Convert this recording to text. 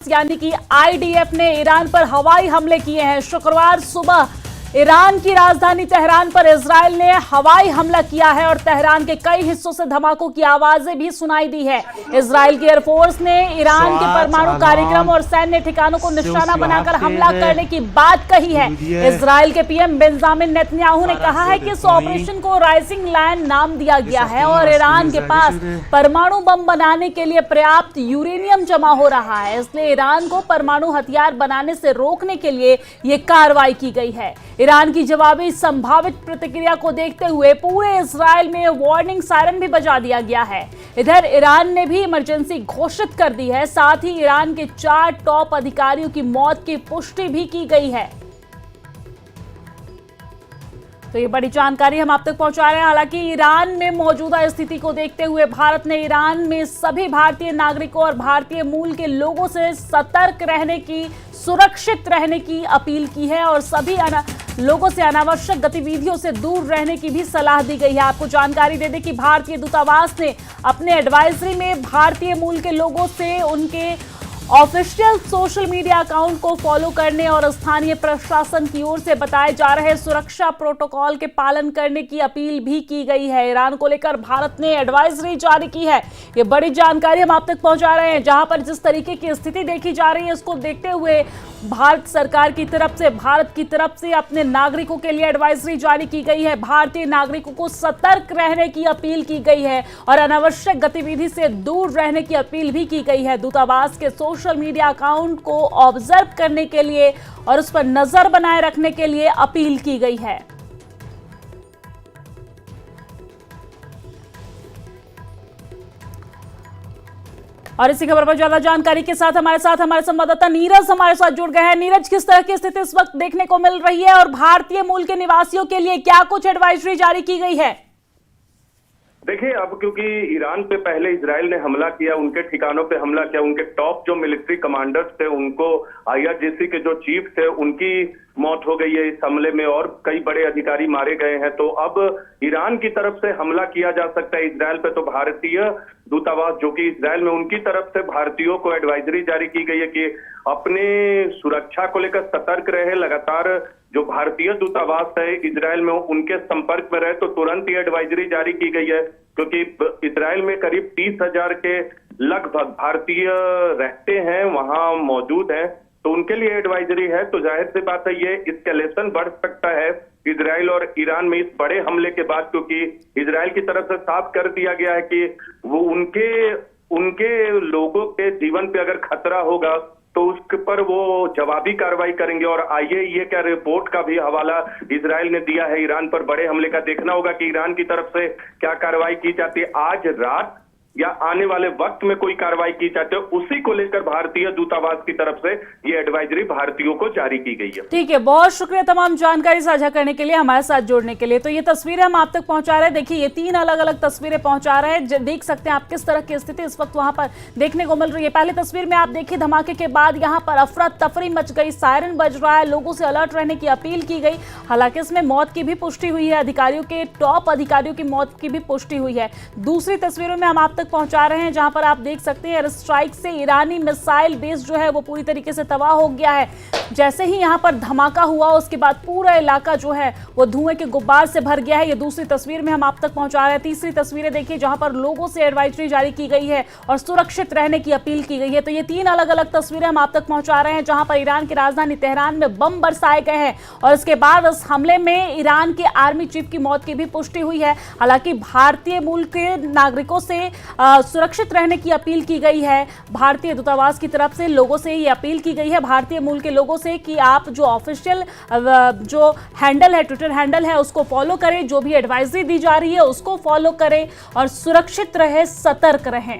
यानी कि आईडीएफ ने ईरान पर हवाई हमले किए हैं। शुक्रवार सुबह ईरान की राजधानी तेहरान पर इजरायल ने हवाई हमला किया है और तेहरान के कई हिस्सों से धमाकों की आवाजें भी सुनाई दी है। इजरायल की एयरफोर्स ने ईरान के परमाणु कार्यक्रम और सैन्य ठिकानों को निशाना बनाकर हमला करने की बात कही है। इजरायल के पीएम बेंजामिन नेतन्याहू ने कहा है कि इस ऑपरेशन को राइजिंग लायन नाम दिया गया है और ईरान के पास परमाणु बम बनाने के लिए पर्याप्त यूरेनियम जमा हो रहा है, इसलिए ईरान को परमाणु हथियार बनाने से रोकने के लिए ये कार्रवाई की गई है। ईरान की जवाबी संभावित प्रतिक्रिया को देखते हुए पूरे इजरायल में वार्निंग सायरन भी बजा दिया गया है। इधर ईरान ने भी इमरजेंसी घोषित कर दी है। साथ ही ईरान के 4 टॉप अधिकारियों की मौत की पुष्टि भी की गई है। तो ये बड़ी जानकारी हम आप तक पहुंचा रहे हैं। हालांकि ईरान में मौजूदा स्थिति को देखते हुए भारत ने ईरान में सभी भारतीय नागरिकों और भारतीय मूल के लोगों से सतर्क रहने की, सुरक्षित रहने की अपील की है और सभी लोगों से अनावश्यक गतिविधियों से दूर रहने की भी सलाह दी गई है। आपको जानकारी दे दें कि भारतीय दूतावास ने अपने एडवाइजरी में भारतीय मूल के लोगों से उनके ऑफिशियल सोशल मीडिया अकाउंट को फॉलो करने और स्थानीय प्रशासन की ओर से बताए जा रहे सुरक्षा प्रोटोकॉल के पालन करने की अपील भी की गई है। ईरान को लेकर भारत ने एडवाइजरी जारी की है। ये बड़ी जानकारी हम आप तक पहुंचा रहे हैं। जहां पर जिस तरीके की स्थिति देखी जा रही है, इसको देखते हुए भारत सरकार की तरफ से, भारत की तरफ से अपने नागरिकों के लिए एडवाइजरी जारी की गई है। भारतीय नागरिकों को सतर्क रहने की अपील की गई है और अनावश्यक गतिविधि से दूर रहने की अपील भी की गई है। दूतावास के सोशल मीडिया अकाउंट को ऑब्जर्व करने के लिए और उस पर नजर बनाए रखने के लिए अपील की गई है। और इसी खबर पर ज्यादा जानकारी के साथ हमारे संवाददाता नीरज हमारे साथ जुड़ गए हैं। नीरज, किस तरह की स्थिति इस वक्त देखने को मिल रही है और भारतीय मूल के निवासियों के लिए क्या कुछ एडवाइजरी जारी की गई है? देखिए, अब क्योंकि ईरान पे पहले इजराइल ने हमला किया, उनके ठिकानों पे हमला किया, उनके टॉप जो मिलिट्री कमांडर्स थे, उनको आईआरजीसी के जो चीफ थे, उनकी मौत हो गई है इस हमले में और कई बड़े अधिकारी मारे गए हैं। तो अब ईरान की तरफ से हमला किया जा सकता है इजराइल पे। तो भारतीय दूतावास जो कि इजराइल में, उनकी तरफ से भारतीयों को एडवाइजरी जारी की गई है कि अपने सुरक्षा को लेकर सतर्क रहे। लगातार जो भारतीय दूतावास है इजराइल में, उनके संपर्क में रहे। तो तुरंत ही एडवाइजरी जारी की गई है क्योंकि इजराइल में करीब 30,000 के लगभग भारतीय रहते हैं, वहां मौजूद हैं। तो उनके लिए एडवाइजरी है। तो जाहिर सी बात है, ये एस्केलेशन बढ़ सकता है इजराइल और ईरान में इस बड़े हमले के बाद, क्योंकि इजराइल की तरफ से साफ कर दिया गया है कि वो उनके लोगों के जीवन पे अगर खतरा होगा तो उसके पर वो जवाबी कार्रवाई करेंगे। और आइए ये क्या रिपोर्ट का भी हवाला इजराइल ने दिया है ईरान पर बड़े हमले का। देखना होगा कि ईरान की तरफ से क्या कार्रवाई की जाती है आज रात या आने वाले वक्त में कोई कार्रवाई की जाती है। उसी को लेकर भारतीय दूतावास की तरफ से ये एडवाइजरी भारतीयों को जारी की गई है। ठीक है, बहुत शुक्रिया तमाम जानकारी साझा करने के लिए, हमारे साथ जोड़ने के लिए। तो ये तस्वीरें हम आप तक पहुंचा रहे हैं। देखिए, ये 3 अलग अलग तस्वीरें पहुंचा रहे हैं। देख सकते हैं आप किस तरह की स्थिति इस वक्त वहां पर देखने को मिल रही है। पहली तस्वीर में आप देखिए, धमाके के बाद यहाँ पर अफरा तफरी मच गई, सायरन बज रहा है, लोगों से अलर्ट रहने की अपील की गई। हालांकि इसमें मौत की भी पुष्टि हुई है, अधिकारियों के, टॉप अधिकारियों की मौत की भी पुष्टि हुई है। दूसरी तस्वीरों में हम आप तक पहुंचा रहे हैं, जहां पर आप देख सकते हैं एयर स्ट्राइक से ईरानी मिसाइल बेस जो है वो पूरी तरीके से तबाह हो गया है। जैसे ही यहां पर धमाका हुआ, उसके बाद पूरा इलाका जो है वो धुएं के गुब्बार से भर गया है। ये दूसरी तस्वीर में हम आप तक पहुंचा रहे हैं। तीसरी तस्वीरें देखिए, जहां पर लोगों से एडवाइजरी जारी की गई है और सुरक्षित रहने की अपील की गई है। तो ये 3 अलग अलग तस्वीरें हम आप तक पहुंचा रहे हैं, जहां पर ईरान की राजधानी तेहरान में बम बरसाए गए हैं और इसके बाद इस हमले में ईरान के आर्मी चीफ की मौत की भी पुष्टि हुई है। हालांकि भारतीय मूल के नागरिकों से सुरक्षित रहने की अपील की गई है। भारतीय दूतावास की तरफ से लोगों से ये अपील की गई है, भारतीय मूल के लोगों से, कि आप जो ऑफिशियल जो हैंडल है, ट्विटर हैंडल है, उसको फॉलो करें, जो भी एडवाइजरी दी जा रही है उसको फॉलो करें और सुरक्षित रहे, सतर्क रहें।